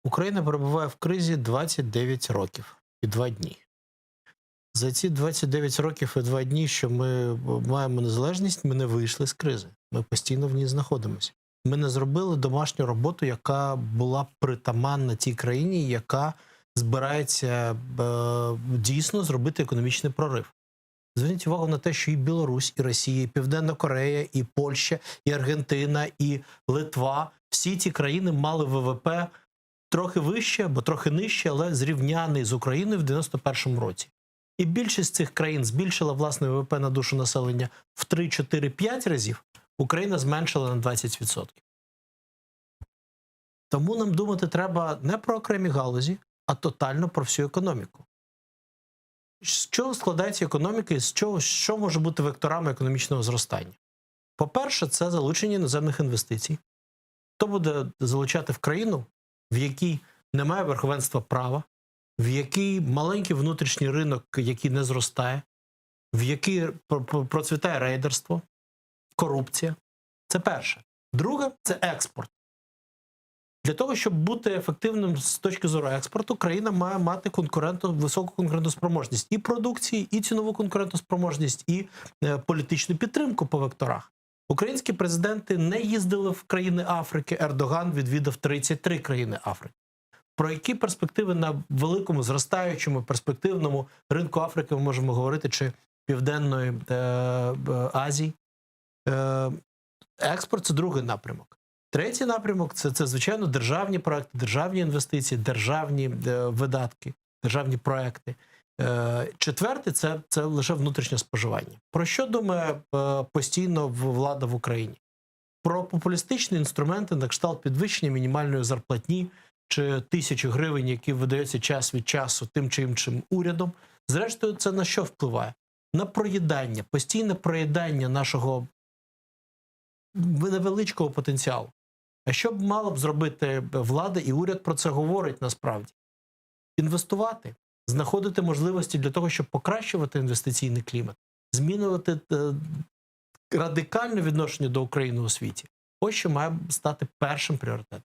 Україна перебуває в кризі 29 років і 2 дні. За ці 29 років і 2 дні, що ми маємо незалежність, ми не вийшли з кризи. Ми постійно в ній знаходимося. Ми не зробили домашню роботу, яка була притаманна тій країні, яка збирається дійсно зробити економічний прорив. Зверніть увагу на те, що і Білорусь, і Росія, і Південна Корея, і Польща, і Аргентина, і Литва – всі ці країни мали ВВП трохи вище або трохи нижче, але зрівняний з Україною в 91-му році. І більшість цих країн збільшила власне ВВП на душу населення в 3, 4, 5 разів, Україна зменшила на 20%. Тому нам думати треба не про окремі галузі, а тотально про всю економіку. З чого складається економіка і що може бути векторами економічного зростання? По-перше, це залучення іноземних інвестицій. Хто буде залучати в країну, в якій немає верховенства права, в який маленький внутрішній ринок, який не зростає, в який процвітає рейдерство, корупція. Це перше. Друге – це експорт. Для того, щоб бути ефективним з точки зору експорту, країна має мати високу конкурентоспроможність і продукції, і цінову конкурентоспроможність, і політичну підтримку по векторах. Українські президенти не їздили в країни Африки, Ердоган відвідав 33 країни Африки. Про які перспективи на великому, зростаючому, перспективному ринку Африки ми можемо говорити, чи Південної Азії? Експорт – це другий напрямок. Третій напрямок – це, звичайно, державні проекти, державні інвестиції, державні видатки, державні проекти. Четвертий – це лише внутрішнє споживання. Про що думає постійно влада в Україні? Про популістичні інструменти на кшталт підвищення мінімальної зарплатні чи 1000 гривень, які видаються час від часу тим чи іншим урядом. Зрештою, це на що впливає? На проїдання, постійне проїдання нашого невеличкого потенціалу. А що б мала б зробити влада, і уряд про це говорить насправді? Інвестувати, знаходити можливості для того, щоб покращувати інвестиційний клімат, змінювати радикальне відношення до України у світі. Ось що має стати першим пріоритетом.